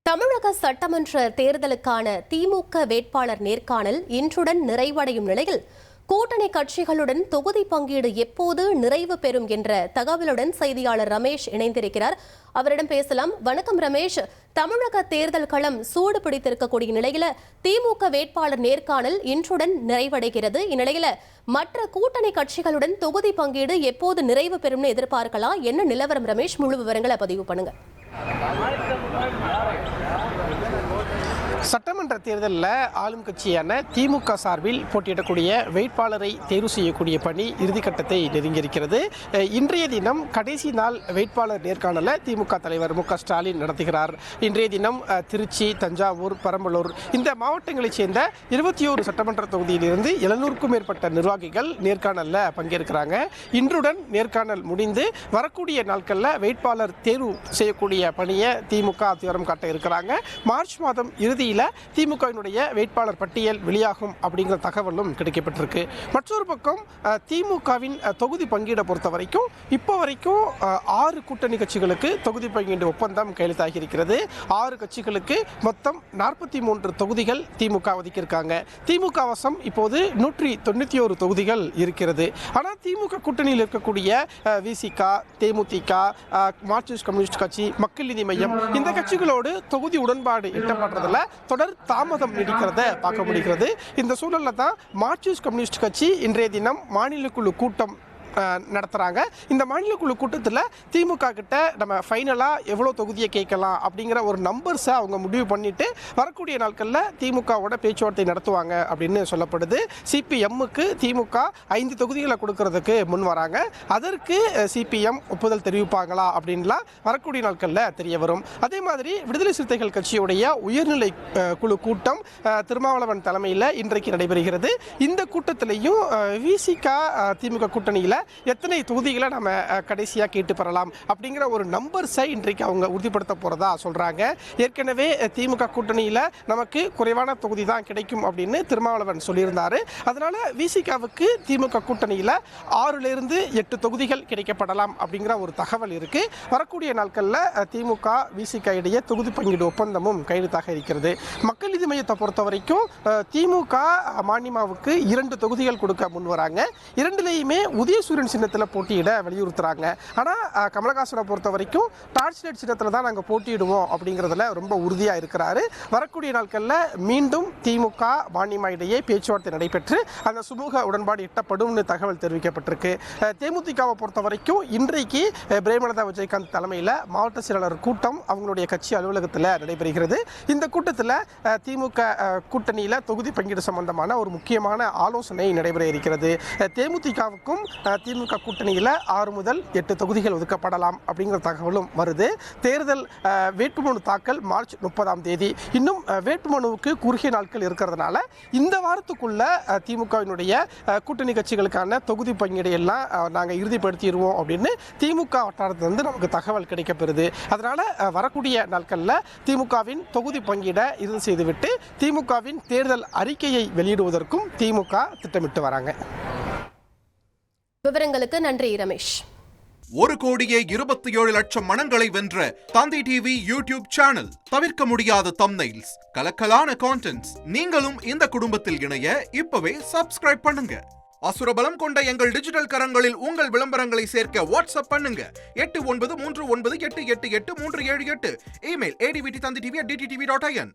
தமிழக சட்டமன்ற தேர்தலுக்கான திமுக வேட்பாளர் நேர்காணல் இன்றுடன் நிறைவடையும் நிலையில் கூட்டணி கட்சிகளுடன் தொகுதி பங்கீடு எப்போது நிறைவு பெறும் என்ற தகவலுடன் செய்தியாளர் ரமேஷ் இணைந்திருக்கிறார். அவரிடம் பேசலாம். வணக்கம் ரமேஷ். தமிழக தேர்தல் களம் சூடு பிடித்திருக்கக்கூடிய நிலையில திமுக வேட்பாளர் நேர்காணல் இன்றுடன் நிறைவடைகிறது. இந்நிலையில மற்ற கூட்டணி கட்சிகளுடன் தொகுதி பங்கீடு எப்போது நிறைவு பெறும்னு எதிர்பார்க்கலாம்? என்ன நிலவரம் ரமேஷ்? முழு விவரங்களை பதிவு பண்ணுங்க. சட்டமன்ற தேர்தலில் ஆளும் கட்சியான திமுக சார்பில் போட்டியிடக்கூடிய வேட்பாளரை தேர்வு செய்யக்கூடிய பணி இறுதிக்கட்டத்தை நெருங்கியிருக்கிறது. இன்றைய தினம் கடைசி நாள் வேட்பாளர் நேர்காணலை திமுக தலைவர் மு க ஸ்டாலின் நடத்துகிறார். இன்றைய தினம் திருச்சி, தஞ்சாவூர், பெரம்பலூர் இந்த மாவட்டங்களைச் சேர்ந்த 21 சட்டமன்ற தொகுதியிலிருந்து 700க்கும் மேற்பட்ட நிர்வாகிகள் நேர்காணலில் பங்கேற்கிறாங்க. இன்றுடன் நேர்காணல் முடிந்து வரக்கூடிய நாட்களில் வேட்பாளர் தேர்வு செய்யக்கூடிய பணியை திமுக தீவிரம் காட்ட இருக்கிறாங்க. மார்ச் மாதம் இறுதியில் திமுகவினுடைய வேட்பாளர் பட்டியல் வெளியாகும் அப்படிங்கிற தகவலும் கிடைக்கப்பட்டிருக்கு. மற்றொரு பக்கம் திமுகவின் தொகுதி பங்கீடை பொறுத்த வரைக்கும் இப்போ வரைக்கும் 6 கூட்டணி கட்சிகளுக்கு தொகுதி பங்கீடு ஒப்பந்தம் கையெழுத்தாகி இருக்கிறது. 6 கட்சிகளுக்கு மொத்தம் 43 தொகுதிகள் திமுக ஒதுக்கியிருக்காங்க. திமுக வசம் இப்போது 191 தொகுதிகள் இருக்கிறது. ஆனால் திமுக கூட்டணியில் இருக்கக்கூடிய விசிக, தேமுதிக, மார்க்சிஸ்ட் கம்யூனிஸ்ட் கட்சி, மக்கள் நீதி மையம் இந்த கட்சிகளோடு தொகுதி உடன்பாடு எட்டப்படுறதுல தொடர் தாமதம் நீடிக்கிறத பார்க்க முடிகிறது. இந்த சூழல்ல தான் மார்க்சிஸ்ட் கம்யூனிஸ்ட் கட்சி இன்றைய தினம் மாநில குழு கூட்டம் நடத்துகிறாங்க. இந்த மாநில குழு கூட்டத்தில் திமுக கிட்ட நம்ம ஃபைனலாக எவ்வளோ தொகுதியை கேட்கலாம் அப்படிங்கிற ஒரு நம்பர்ஸை அவங்க முடிவு பண்ணிட்டு வரக்கூடிய நாட்களில் திமுகவோட பேச்சுவார்த்தை நடத்துவாங்க அப்படின்னு சொல்லப்படுது. சிபிஎம்முக்கு திமுக 5 தொகுதிகளை கொடுக்கறதுக்கு முன் வராங்க. அதற்கு சிபிஎம் ஒப்புதல் தெரிவிப்பாங்களா அப்படின்லாம் வரக்கூடிய நாட்களில் தெரிய வரும். அதே மாதிரி விடுதலை சிறுத்தைகள் கட்சியுடைய உயர்நிலை குழு கூட்டம் திருமாவளவன் தலைமையில் இன்றைக்கு நடைபெறுகிறது. இந்த கூட்டத்திலையும் விசிக திமுக கூட்டணியில் எத்தனை தொகுதிகளை நம்ம கடைசியாக கேட்டு பெறலாம் அப்படிங்கிற ஒரு நம்பர்ஸை இன்றைக்கு அவங்க உறுதிப்படுத்த போறதா சொல்றாங்க. ஏற்கனவே திமுக கூட்டணியில் நமக்கு குறைவான தொகுதி தான் கிடைக்கும் அப்படின்னு திருமாவளவன் சொல்லியிருந்தாரு. அதனால விசிகாவுக்கு திமுக கூட்டணியில் 6லிருந்து 8 தொகுதிகள் கிடைக்கப்படலாம் அப்படிங்கிற ஒரு தகவல் இருக்கு. வரக்கூடிய நாட்களில் திமுக விசிக இடையே தொகுதி பங்கீடு ஒப்பந்தமும் கையெழுத்தாக இருக்கிறது. மக்கள் நீதி மையத்தை பொறுத்த வரைக்கும் திமுக மாநிமாவுக்கு 2 தொகுதிகள் கொடுக்க முன் வராங்க. 2லையுமே உதயசூரியன் சின்னத்தில் போட்டியிட வலியுறுத்துறாங்க. ஆனால் கமலஹாசனை பொறுத்த வரைக்கும் டார்ச் லைட் சின்னத்தில் தான் நாங்கள் போட்டியிடுவோம் அப்படிங்கிறதுல ரொம்ப உறுதியாக இருக்கிறாரு. வரக்கூடிய நாட்களில் மீண்டும் திமுக மாநிமா இடையே பேச்சுவார்த்தை நடைபெற்று அந்த சுமூக உடன்பாடு எட்டப்படும்னு தகவல் தெரிவிக்கப்பட்டிருக்கு. தேமுதிகவை பொறுத்த வரைக்கும் இன்றைக்கு பிரேமலதா விஜயகாந்த் தலைமையில் மாவட்ட செயலாளர் கூட்டம் அவங்களுடைய கட்சி அலுவலகத்தில் நடைபெறுகிறது. இந்த கூட்டத்தில் திமுக கூட்டணியில் தொகுதி பங்கீடு சம்பந்தமான ஒரு முக்கியமான ஆலோசனை நடைபெற இருக்கிறது. தேமுதிகவுக்கும் திமுக கூட்டணியில் 6 முதல் 8 தொகுதிகள் ஒதுக்கப்படலாம் அப்படிங்கிற தகவலும் வருது. தேர்தல் வேட்புமனு தாக்கல் மார்ச் 30ஆம் தேதி. இன்னும் வேட்புமனுவுக்கு குறுகிய நாட்கள் இருக்கிறதுனால இந்த வாரத்துக்குள்ள திமுகவினுடைய கூட்டணி கட்சிகளுக்கான தொகுதி பங்கீடு எல்லாம் நாங்கள் இறுதிப்படுத்திடுவோம் அப்படின்னு திமுக வட்டாரத்திலிருந்து நமக்கு தகவல் கிடைக்கப்பெறுது. அதனால வரக்கூடிய நாட்களில் திமுகவின் தொகுதி பங்கீடை இறுதி செய்துவிட்டு திமுகவின் தேர்தல் அறிக்கையை வெளியிடுவதற்கும் திமுக திட்டமிட்டு வராங்க. விவரங்களுக்கு நன்றி ரமேஷ். 1,27,00,000 மனங்களை வென்ற தந்தி டிவி யூடியூப் சேனல். தவிர்க்க முடியாத தம்ப்நெயில்ஸ், கலக்கலான கான்டென்ட்ஸ். நீங்களும் இந்த குடும்பத்தில் இணைய இப்பவே சப்ஸ்கிரைப் பண்ணுங்க. அசுரபலம் கொண்ட எங்கள் டிஜிட்டல் கரங்களில் உங்கள் விளம்பரங்களை சேர்க்க வாட்ஸ்அப் பண்ணுங்க. 8939888378. Email advtthanditv@dttv.in.